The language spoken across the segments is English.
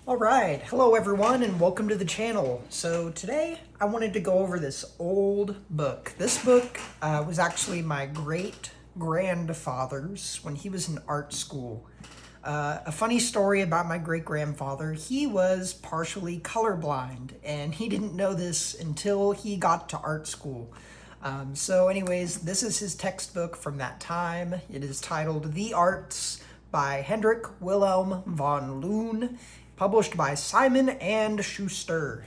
All right, hello everyone and welcome to the channel. So today I wanted to go over this old book. This book was actually my great-grandfather's when he was in art school. A funny story about my great-grandfather, he was partially colorblind and he didn't know this until he got to art school. So anyways, this is his textbook from that time. It is titled The Arts by Hendrik Willem van Loon, published by Simon & Schuster.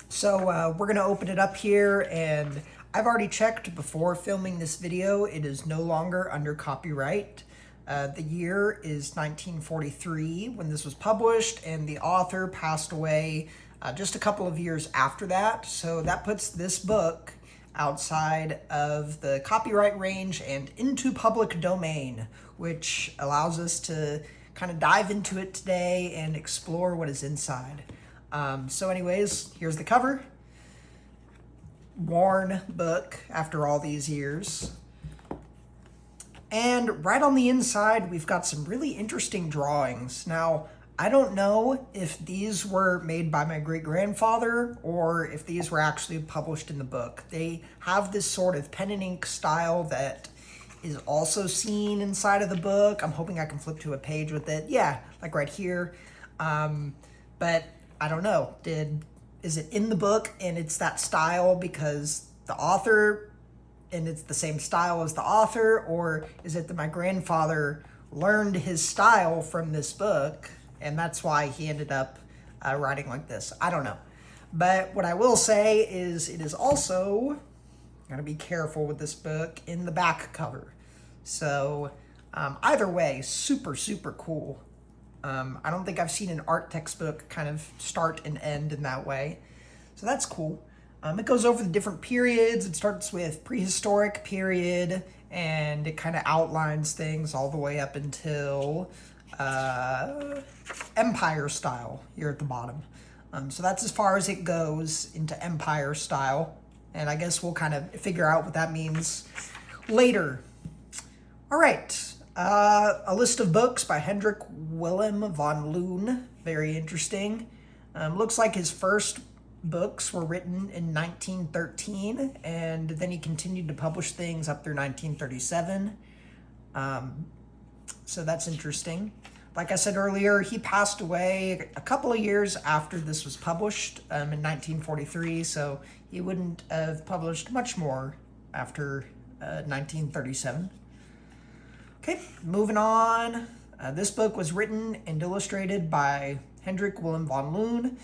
So we're going to open it up here, and I've already checked before filming this video. It is no longer under copyright. The year is 1943 when this was published, and the author passed away just a couple of years after that. So that puts this book outside of the copyright range and into public domain, which allows us to kind of dive into it today and explore what is inside. So anyways, here's the cover. Worn book after all these years. And right on the inside, we've got some really interesting drawings. Now, I don't know if these were made by my great-grandfather or if these were actually published in the book. They have this sort of pen and ink style that is also seen inside of the book. I'm hoping I can flip to a page with it. Yeah, like right here. But I don't know. Is it in the book and it's that style because the author, and it's the same style as the author, or is it that my grandfather learned his style from this book and that's why he ended up writing like this? I don't know. But what I will say is it is also, gotta be careful with this book, in the back cover. So either way, super, super cool. I don't think I've seen an art textbook kind of start and end in that way. So that's cool. It goes over the different periods. It starts with prehistoric period, and it kind of outlines things all the way up until Empire style here at the bottom. So that's as far as it goes into Empire style. And I guess we'll kind of figure out what that means later. All right, a list of books by Hendrik Willem van Loon. Very interesting. Looks like his first books were written in 1913, and then he continued to publish things up through 1937. So that's interesting. Like I said earlier, he passed away a couple of years after this was published in 1943, so he wouldn't have published much more after 1937. Okay, moving on. This book was written and illustrated by Hendrik Willem van Loon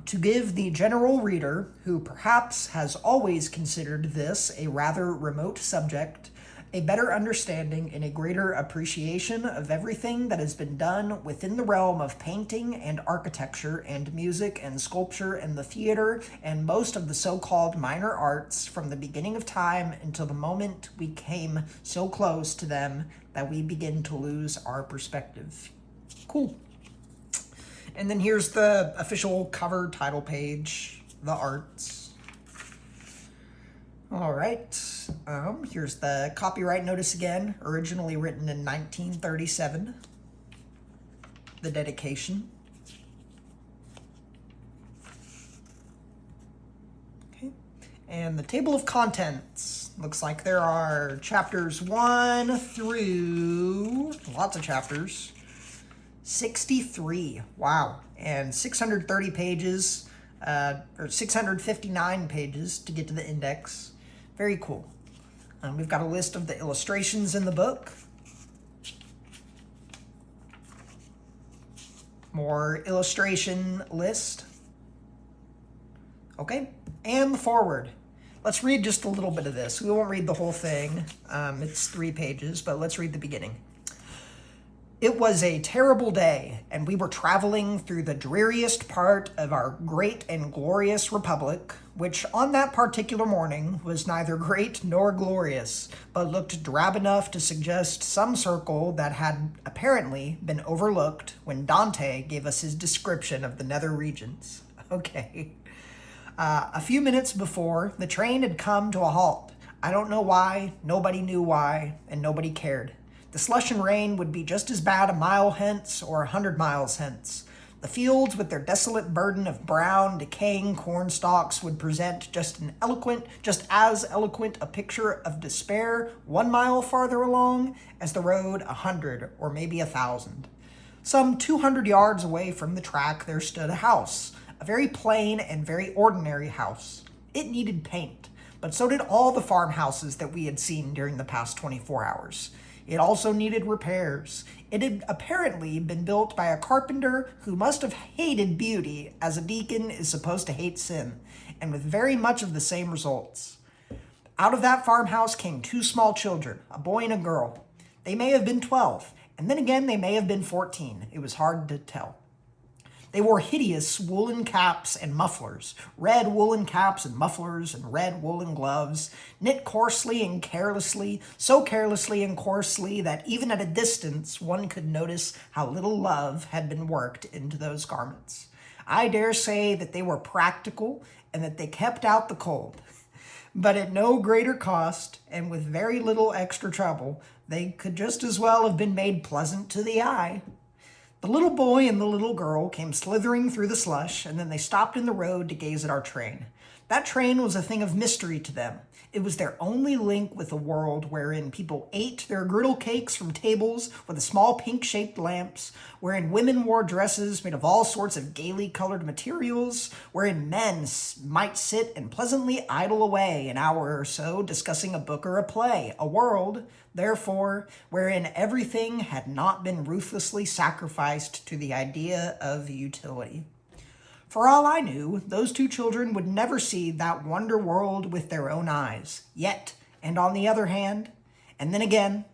to give the general reader, who perhaps has always considered this a rather remote subject, a better understanding and a greater appreciation of everything that has been done within the realm of painting and architecture and music and sculpture and the theater and most of the so-called minor arts from the beginning of time until the moment we came so close to them that we begin to lose our perspective. Cool. And then here's the official cover title page, The Arts. All right, here's the copyright notice again, originally written in 1937. The dedication. Okay, and the table of contents. Looks like there are chapters 1 through, lots of chapters, 63. Wow, and 630 pages, or 659 pages to get to the index. Very cool. We've got a list of the illustrations in the book. More illustration list. Okay, and the foreword. Let's read just a little bit of this. We won't read the whole thing. It's 3 pages, but let's read the beginning. It was a terrible day, and we were traveling through the dreariest part of our great and glorious republic, which on that particular morning was neither great nor glorious, but looked drab enough to suggest some circle that had apparently been overlooked when Dante gave us his description of the nether regions. Okay. A few minutes before, the train had come to a halt. I don't know why, nobody knew why, and nobody cared. The slush and rain would be just as bad a mile hence or 100 miles hence. The fields, with their desolate burden of brown, decaying corn stalks, would present just as eloquent a picture of despair 1 mile farther along as the road 100 or maybe 1,000. Some 200 yards away from the track there stood a house, a very plain and very ordinary house. It needed paint, but so did all the farmhouses that we had seen during the past 24 hours. It also needed repairs. It had apparently been built by a carpenter who must have hated beauty, as a deacon is supposed to hate sin, and with very much of the same results. Out of that farmhouse came 2 small children, a boy and a girl. They may have been 12, and then again they may have been 14. It was hard to tell. They wore hideous woolen caps and mufflers, red woolen caps and mufflers and red woolen gloves, knit coarsely and carelessly, so carelessly and coarsely that even at a distance one could notice how little love had been worked into those garments. I dare say that they were practical and that they kept out the cold. But at no greater cost, and with very little extra trouble, they could just as well have been made pleasant to the eye. The little boy and the little girl came slithering through the slush, and then they stopped in the road to gaze at our train. That train was a thing of mystery to them. It was their only link with a world wherein people ate their griddle cakes from tables with small pink-shaped lamps, wherein women wore dresses made of all sorts of gaily colored materials, wherein men might sit and pleasantly idle away an hour or so discussing a book or a play, a world, therefore, wherein everything had not been ruthlessly sacrificed to the idea of utility. For all I knew, those 2 children would never see that wonder world with their own eyes. Yet, and on the other hand, and then again,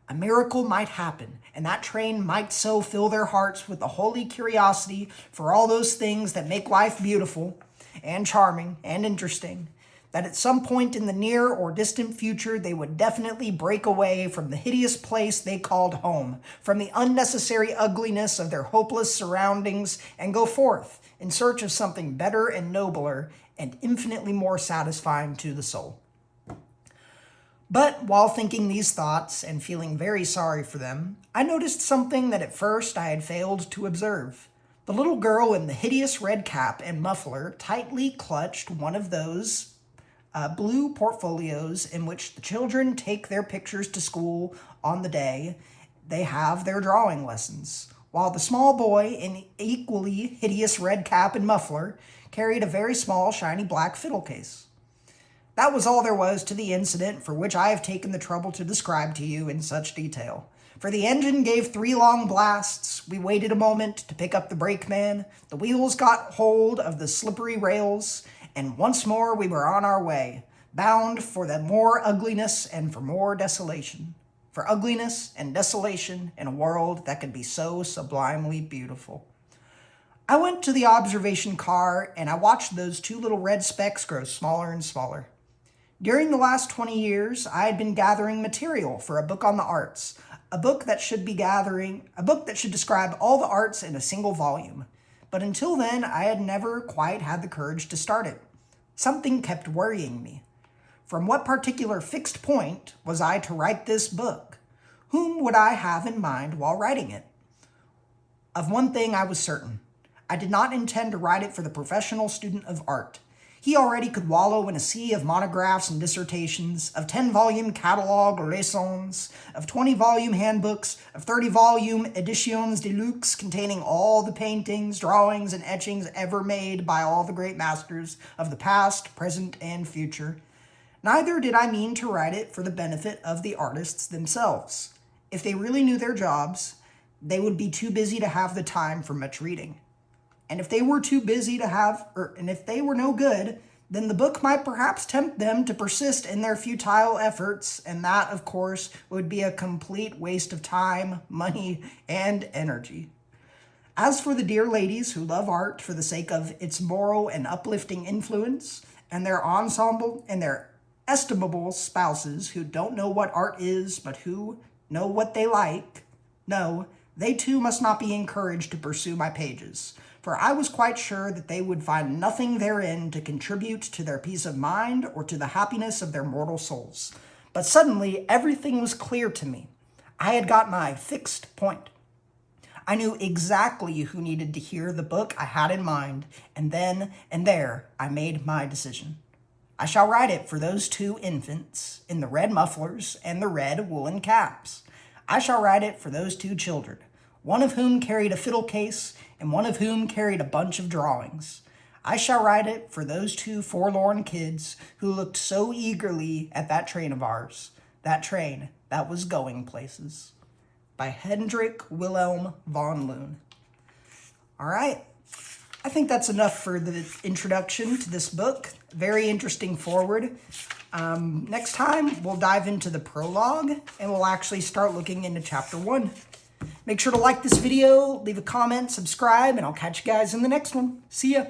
a miracle might happen, and that train might so fill their hearts with the holy curiosity for all those things that make life beautiful and charming and interesting, that at some point in the near or distant future they would definitely break away from the hideous place they called home, from the unnecessary ugliness of their hopeless surroundings, and go forth in search of something better and nobler and infinitely more satisfying to the soul. But while thinking these thoughts and feeling very sorry for them, I noticed something that at first I had failed to observe. The little girl in the hideous red cap and muffler tightly clutched one of those blue portfolios in which the children take their pictures to school on the day they have their drawing lessons, while the small boy in equally hideous red cap and muffler carried a very small shiny black fiddle case. That was all there was to the incident for which I have taken the trouble to describe to you in such detail. For the engine gave 3 long blasts, we waited a moment to pick up the brakeman, the wheels got hold of the slippery rails, and once more we were on our way, bound for the more ugliness and for more desolation. For ugliness and desolation in a world that could be so sublimely beautiful. I went to the observation car and I watched those 2 little red specks grow smaller and smaller. During the last 20 years, I had been gathering material for a book on the arts, a book that should describe all the arts in a single volume. But until then, I had never quite had the courage to start it. Something kept worrying me. From what particular fixed point was I to write this book? Whom would I have in mind while writing it? Of one thing I was certain. I did not intend to write it for the professional student of art. He already could wallow in a sea of monographs and dissertations, of 10-volume catalogue leçons, of 20-volume handbooks, of 30-volume editions de luxe containing all the paintings, drawings, and etchings ever made by all the great masters of the past, present, and future. Neither did I mean to write it for the benefit of the artists themselves. If they really knew their jobs, they would be too busy to have the time for much reading. And if they were too busy and if they were no good, then the book might perhaps tempt them to persist in their futile efforts, and that, of course, would be a complete waste of time, money, and energy. As for the dear ladies who love art for the sake of its moral and uplifting influence, and their estimable spouses who don't know what art is, but who know what they like, no, they too must not be encouraged to pursue my pages. For I was quite sure that they would find nothing therein to contribute to their peace of mind or to the happiness of their mortal souls. But suddenly everything was clear to me. I had got my fixed point. I knew exactly who needed to hear the book I had in mind, and then and there I made my decision. I shall write it for those 2 infants in the red mufflers and the red woolen caps. I shall write it for those 2 children, one of whom carried a fiddle case and one of whom carried a bunch of drawings. I shall write it for those 2 forlorn kids who looked so eagerly at that train of ours, that train that was going places. By Hendrik Wilhelm von Loon. All right, I think that's enough for the introduction to this book. Very interesting forward. Next time, we'll dive into the prologue, and we'll actually start looking into chapter 1. Make sure to like this video, leave a comment, subscribe, and I'll catch you guys in the next one. See ya.